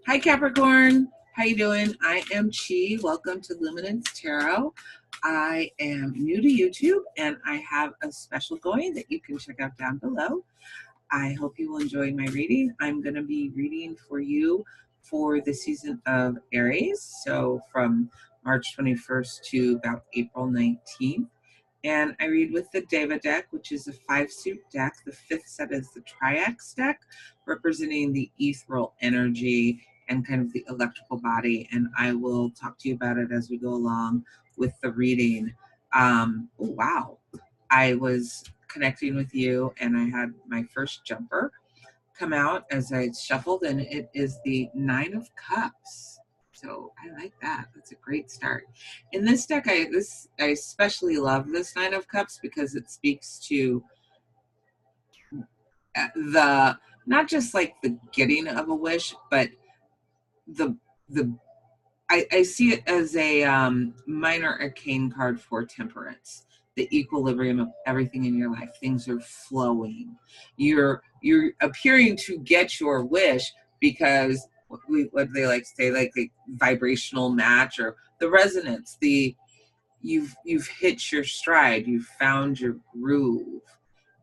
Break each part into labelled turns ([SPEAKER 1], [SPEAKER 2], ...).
[SPEAKER 1] Hi Capricorn, how you doing? I am Chi. Welcome to Luminance Tarot. I am new to YouTube and I have a special going that you can check out down below. I hope you will enjoy my reading. I'm going to be reading for you for the season of Aries, so from March 21st to about April 19th. And I read with the Deva deck, which is a 5-suit deck. The 5th set is the Triax deck, representing the ethereal energy and kind of the electrical body. And I will talk to you about it as we go along with the reading. Oh, wow. I was connecting with you and I had my first jumper come out as I shuffled, and it is the 9 of Cups. So I like that. That's a great start. In this deck, I especially love this 9 of Cups because it speaks to the, not just like the getting of a wish, but I see it as a minor arcane card for temperance, the equilibrium of everything in your life. Things are flowing. You're appearing to get your wish because what they like to say, like the vibrational match or the resonance, you've hit your stride, you've found your groove.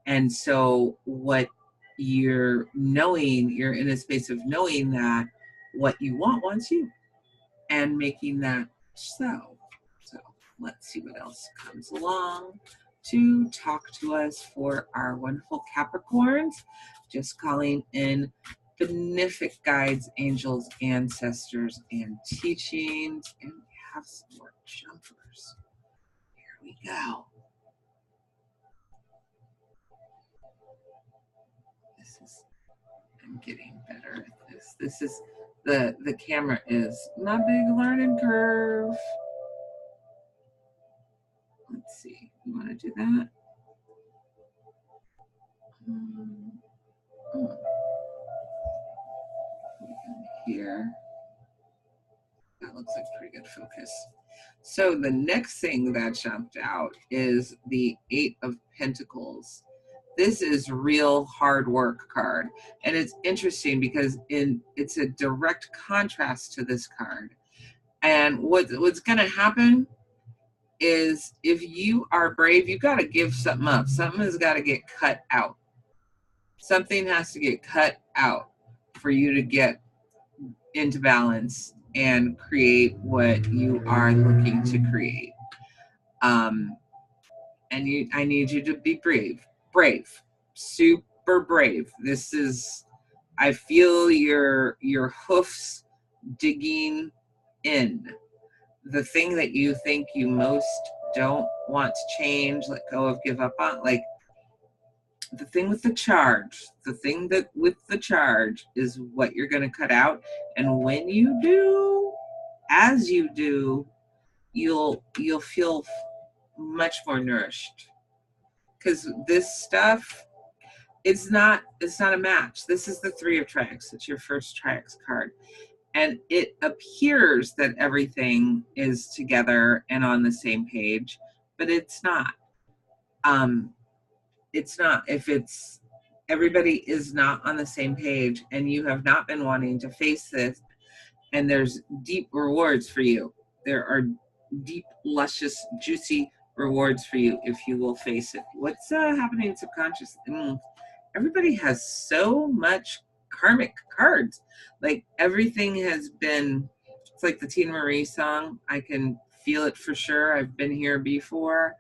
[SPEAKER 1] And so what you're knowing, you're in a space of knowing that what you want wants you, and making that so. So let's see what else comes along to talk to us for our wonderful Capricorns. Just calling in benefic guides, angels, ancestors, and teachings. And we have some more jumpers. Here we go. I'm getting better at this. This is the camera is my big learning curve. Let's see. You want to do that? Here. That looks like pretty good focus. So the next thing that jumped out is the 8 of Pentacles. This is real hard work card. And it's interesting because it's a direct contrast to this card. And what's going to happen is if you are brave, you've got to give something up. Something has got to get cut out. Something has to get cut out for you to get into balance and create what you are looking to create. And I need you to be brave, super brave. This is, I feel your hoofs digging in. The thing that you think you most don't want to change, let go of, give up on, like the thing with the charge, the thing that with the charge is what you're going to cut out. And when you do, as you do, you'll feel much more nourished, because this stuff, it's not a match. This is the 3 of Triax. It's your first Triax card. And it appears that everything is together and on the same page, but it's not. It's not. If it's everybody is not on the same page and you have not been wanting to face this, and there's deep rewards for you. There are deep, luscious, juicy rewards for you if you will face it. What's happening subconsciously? Everybody has so much karmic cards. Like everything has been, it's like the Tina Marie song. I can feel it for sure. I've been here before.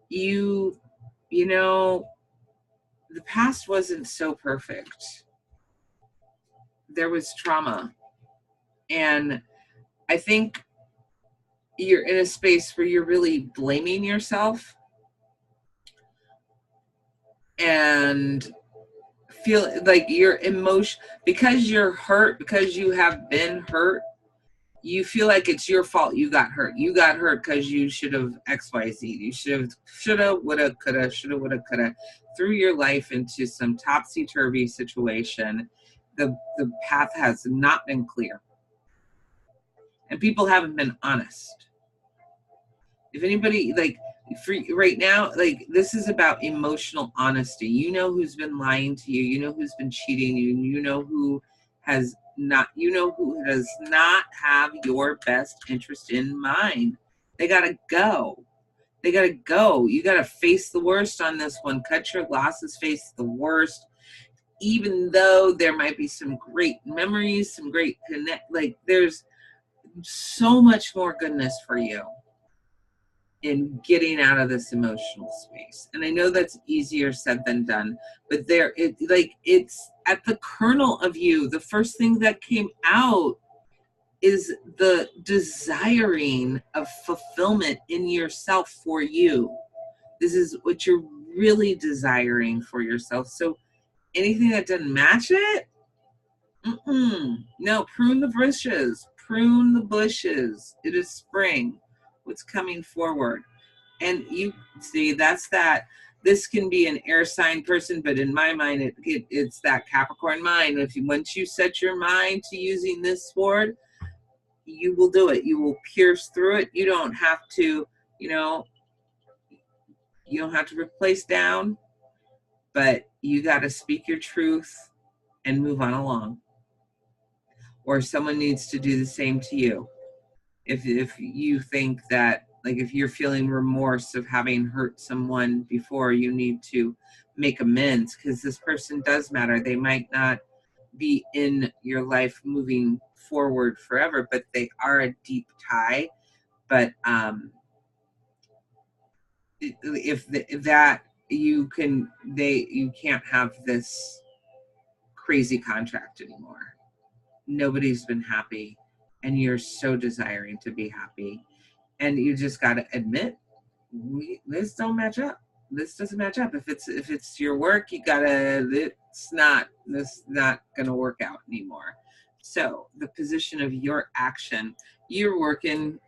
[SPEAKER 1] You know, the past wasn't so perfect. There was trauma. And I think you're in a space where you're really blaming yourself and feel like your emotion, because you're hurt, because you have been hurt, you feel like it's your fault you got hurt. You got hurt because you should have XYZ. You shoulda, woulda, coulda, shoulda, woulda, coulda. Threw your life into some topsy-turvy situation. The path has not been clear. And people haven't been honest. If anybody, like, for right now, like, this is about emotional honesty. You know who's been lying to you. You know who's been cheating you. You know who has who does not have your best interest in mind. They gotta go. They gotta go. You gotta face the worst on this one. Cut your losses, face the worst. Even though there might be some great memories, some great like there's so much more goodness for you in getting out of this emotional space. And I know that's easier said than done, but it's at the kernel of you. The first thing that came out is the desiring of fulfillment in yourself for you. This is what you're really desiring for yourself. So anything that doesn't match it, no, prune the bushes. Prune the bushes. It is spring. What's coming forward? And you see, that's that. This can be an air sign person, but in my mind, it's that Capricorn mind. Once you set your mind to using this sword, you will do it. You will pierce through it. You don't have to, you don't have to replace down, but you got to speak your truth and move on along. Or someone needs to do the same to you. If you think that, like, if you're feeling remorse of having hurt someone before, you need to make amends, because this person does matter. They might not be in your life moving forward forever, but they are a deep tie. But you can't have this crazy contract anymore. Nobody's been happy, and you're so desiring to be happy, and you just got to admit, this don't match up. This doesn't match up. If it's your work, this not gonna work out anymore. So the position of your action, you're working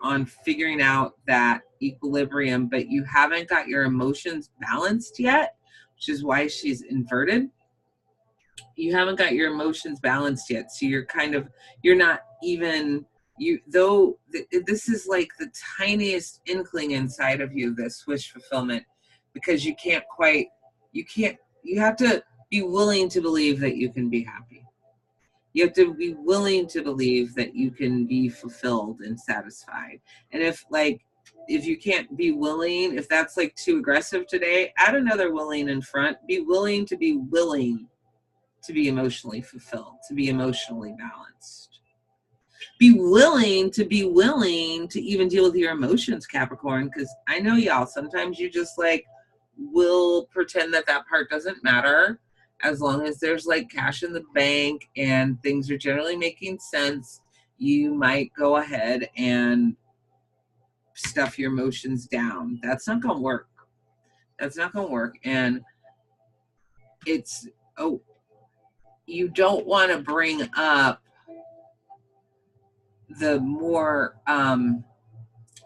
[SPEAKER 1] on figuring out that equilibrium, but you haven't got your emotions balanced yet, which is why she's inverted. You haven't got your emotions balanced yet. So you're not even, this is like the tiniest inkling inside of you, this wish fulfillment, because you have to be willing to believe that you can be happy. You have to be willing to believe that you can be fulfilled and satisfied. And if you can't be willing, if that's like too aggressive today, add another willing in front. Be willing to be emotionally fulfilled, to be emotionally balanced. Be willing to even deal with your emotions, Capricorn, because I know y'all, sometimes you just will pretend that part doesn't matter. As long as there's cash in the bank and things are generally making sense, you might go ahead and stuff your emotions down. That's not going to work. That's not going to work. And you don't want to bring up the more,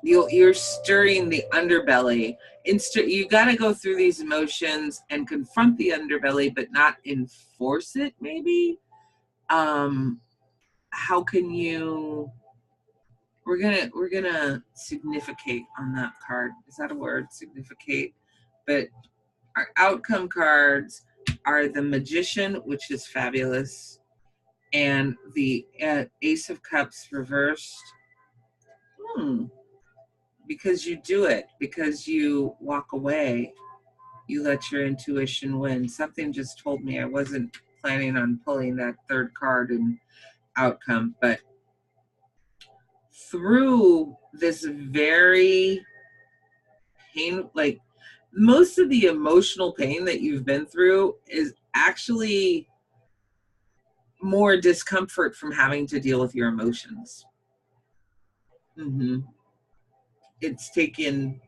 [SPEAKER 1] you're stirring the underbelly. You got to go through these emotions and confront the underbelly, but not enforce it, maybe. How can you, we're gonna significate on that card. Is that a word? Significate. But our outcome cards are the Magician, which is fabulous, and the Ace of Cups reversed. Because you do it, because you walk away, you let your intuition win. Something just told me I wasn't planning on pulling that third card in outcome, but through this very pain, most of the emotional pain that you've been through is actually more discomfort from having to deal with your emotions. It's taken,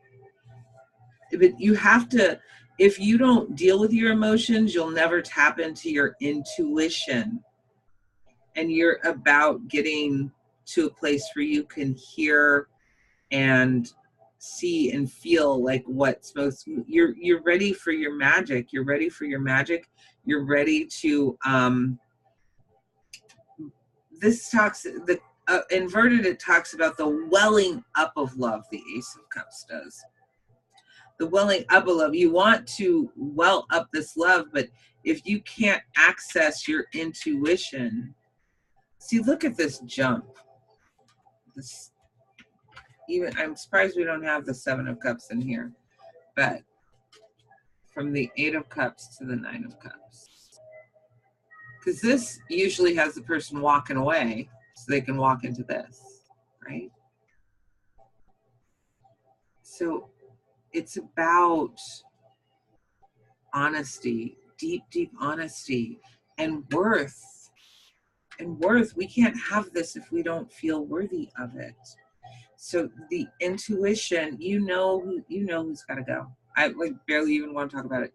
[SPEAKER 1] but you have to, if you don't deal with your emotions, you'll never tap into your intuition. And you're about getting to a place where you can hear and see and feel what's most, you're ready for your magic. You're ready for your magic. You're ready to, this talks, the inverted, it talks about the welling up of love. The Ace of Cups does. The welling up of love. You want to well up this love, but if you can't access your intuition, See, look at this jump. This, even I'm surprised we don't have the 7 of Cups in here, but from the 8 of Cups to the 9 of Cups. Because this usually has the person walking away so they can walk into this, right? So it's about honesty, deep, deep honesty, and worth. And worth, we can't have this if we don't feel worthy of it. So the intuition, you know who's got to go. I like barely even want to talk about it.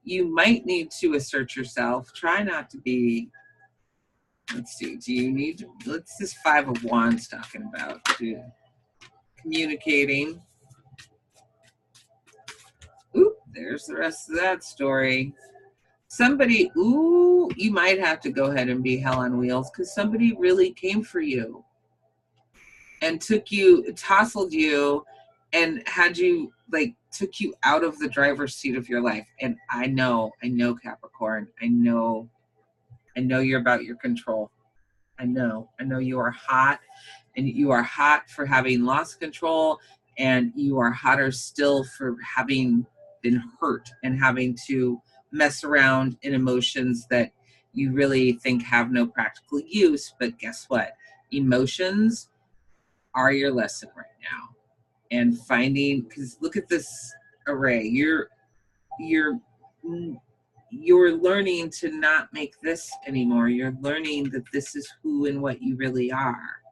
[SPEAKER 1] You might need to assert yourself. Try not to be, let's see, do you need to, let's this 5 of Wands talking about, dude. Communicating. Oop, there's the rest of that story. Somebody, ooh, you might have to go ahead and be hell on wheels because somebody really came for you and took you, tousled you, and had you, like, took you out of the driver's seat of your life. And I know Capricorn. I know you're about your control. I know you are hot, and you are hot for having lost control, and you are hotter still for having been hurt and having to mess around in emotions that you really think have no practical use. But guess what? Emotions are your lesson right now. And finding, because look at this array. You're learning to not make this anymore. You're learning that this is who and what you really are,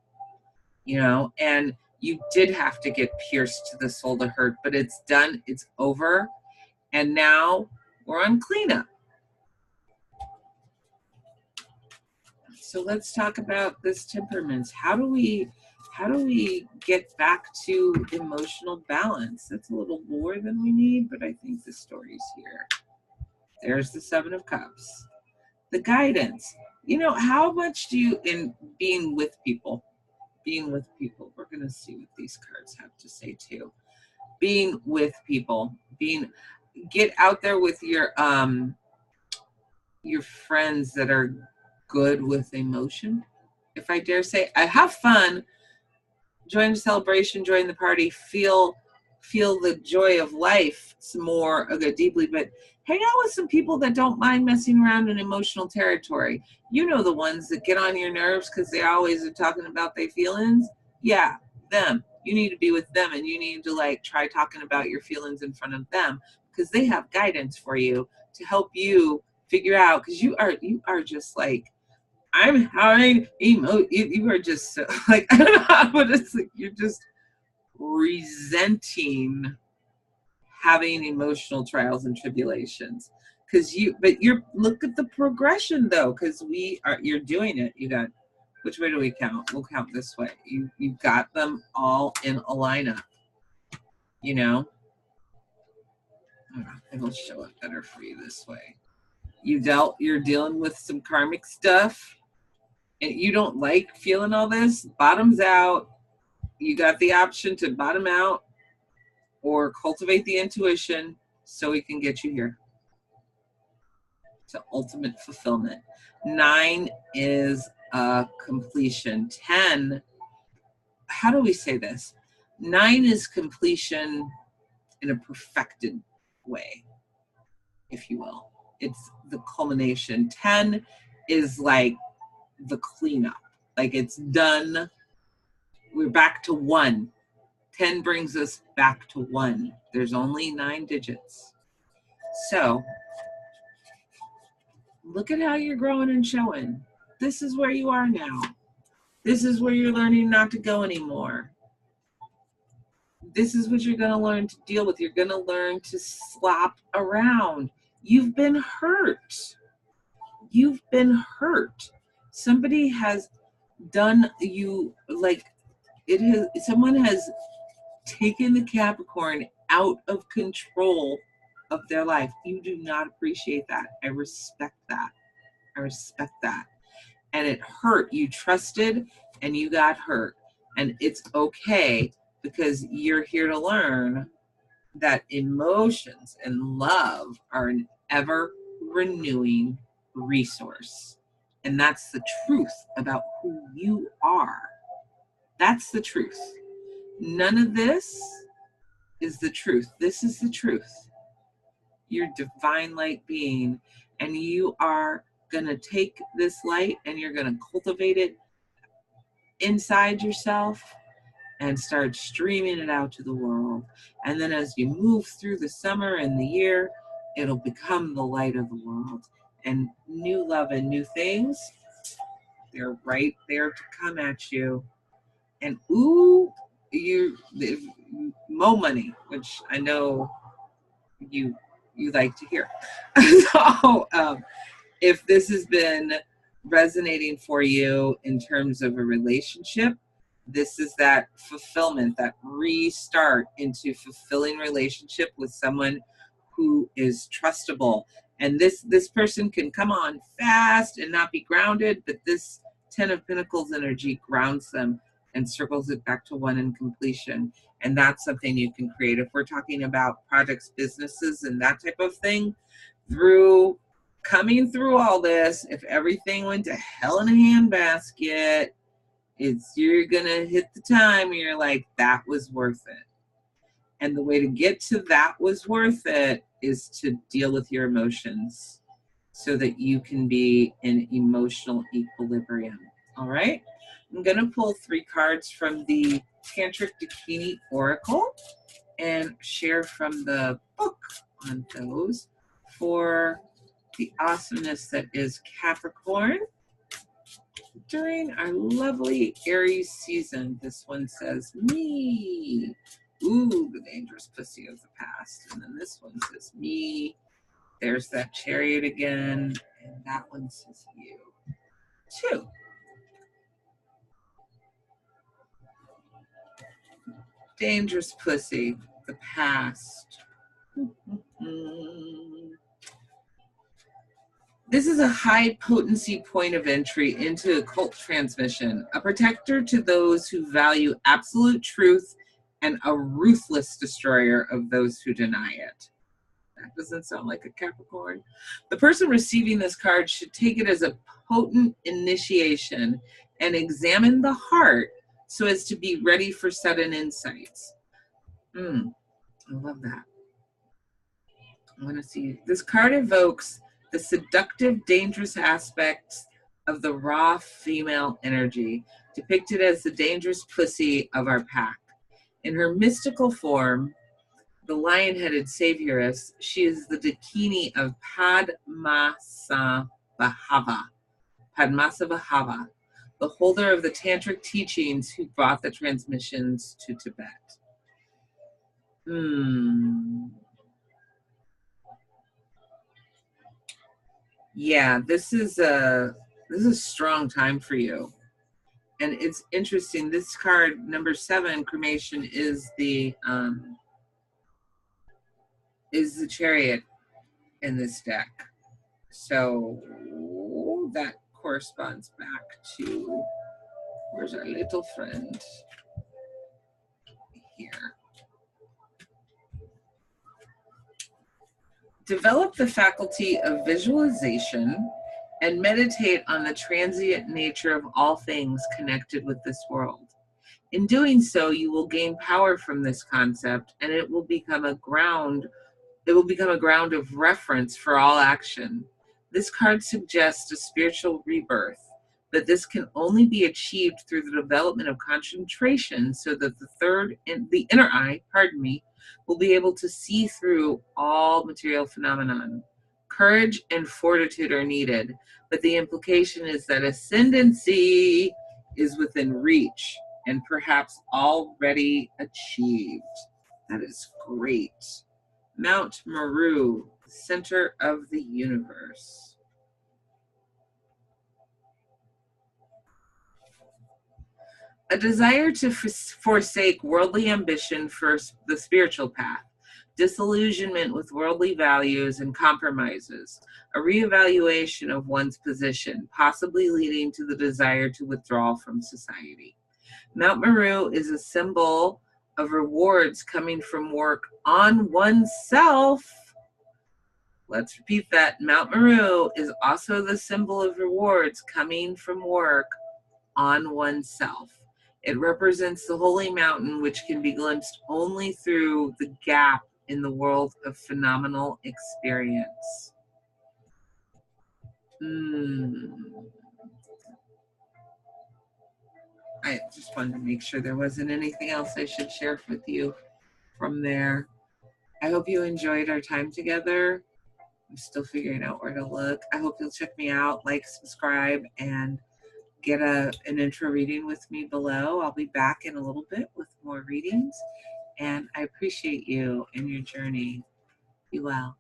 [SPEAKER 1] you know, and you did have to get pierced to the soul to hurt, but it's done, it's over. And now we're on cleanup. So let's talk about this temperaments. How do we get back to emotional balance? That's a little more than we need, but I think the story's here. There's the 7 of Cups. The guidance. You know, how much do you, in being with people, we're going to see what these cards have to say too. Being with people, get out there with your friends that are good with emotion. If I dare say, I have fun, join the celebration, join the party, feel the joy of life some more, deeply, but hang out with some people that don't mind messing around in emotional territory. You know, the ones that get on your nerves because they always are talking about their feelings. Yeah, them. You need to be with them, and you need to like try talking about your feelings in front of them because they have guidance for you to help you figure out, because you are just like, I'm having you are just so, like, I don't know how, but it's like you're just resenting having emotional trials and tribulations, because you're look at the progression though, because you're doing it. You got, which way do we count? We'll count this way. You got them all in a lineup, you know. It'll show it better for you this way. You're dealing with some karmic stuff, and you don't like feeling all this. Bottoms out. You got the option to bottom out or cultivate the intuition so we can get you here to ultimate fulfillment. 9 is completion. 10, how do we say this? 9 is completion in a perfected way, if you will. It's the culmination. 10 is like the cleanup. Like it's done. We're back to 1. 10 brings us back to 1. There's only 9 digits. So look at how you're growing and showing. This is where you are now. This is where you're learning not to go anymore. This is what you're going to learn to deal with. You're going to learn to slop around. You've been hurt. You've been hurt. Somebody has done you, like, someone has taken the Capricorn out of control of their life. You do not appreciate that. I respect that. And it hurt. You trusted and you got hurt. And it's okay, because you're here to learn that emotions and love are an ever renewing resource. And that's the truth about who you are. That's the truth. None of this is the truth. This is the truth. You're divine light being, and you are going to take this light and you're going to cultivate it inside yourself and start streaming it out to the world. And then as you move through the summer and the year, it'll become the light of the world. And new love and new things, they're right there to come at you. And ooh, more money, which I know you like to hear. So if this has been resonating for you in terms of a relationship, this is that fulfillment, that restart into fulfilling relationship with someone who is trustable. And this person can come on fast and not be grounded, but this 10 of Pentacles energy grounds them and circles it back to one in completion. And that's something you can create. If we're talking about projects, businesses, and that type of thing, coming through all this, if everything went to hell in a handbasket, you're gonna hit the time and you're like, that was worth it. And the way to get to that was worth it is to deal with your emotions so that you can be in emotional equilibrium. All right, I'm gonna pull 3 cards from the Tantric Dakini Oracle and share from the book on those for the awesomeness that is Capricorn during our lovely Aries season. This one says, me. Ooh, the dangerous pussy of the past. And then this one says, me. There's that Chariot again. And that one says, you. 2. Dangerous pussy, the past. This is a high potency point of entry into occult transmission, a protector to those who value absolute truth and a ruthless destroyer of those who deny it. That doesn't sound like a Capricorn. The person receiving this card should take it as a potent initiation and examine the heart so as to be ready for sudden insights. I love that. I want to see. This card evokes the seductive, dangerous aspects of the raw female energy, depicted as the dangerous pussy of our pack. In her mystical form, the lion-headed savioress, she is the Dakini of Padmasambhava, the holder of the Tantric teachings who brought the transmissions to Tibet. Yeah, this is a strong time for you. And it's interesting, this card, number 7, cremation, is the Chariot in this deck. So that corresponds back to, where's our little friend? Here. Develop the faculty of visualization and meditate on the transient nature of all things connected with this world. In doing so, you will gain power from this concept, and it will become a ground of reference for all action. This card suggests a spiritual rebirth, but this can only be achieved through the development of concentration so that the inner eye, will be able to see through all material phenomenon. Courage and fortitude are needed, but the implication is that ascendancy is within reach and perhaps already achieved. That is great. Mount Meru, center of the universe. A desire to forsake worldly ambition for the spiritual path, disillusionment with worldly values and compromises, a reevaluation of one's position, possibly leading to the desire to withdraw from society. Mount Meru is a symbol of rewards coming from work on oneself. Let's repeat that. Mount Meru is also the symbol of rewards coming from work on oneself. It represents the holy mountain, which can be glimpsed only through the gap in the world of phenomenal experience. I just wanted to make sure there wasn't anything else I should share with you from there. I hope you enjoyed our time together. I'm still figuring out where to look. I hope you'll check me out, like, subscribe, and get an intro reading with me below. I'll be back in a little bit with more readings, and I appreciate you and your journey. Be well.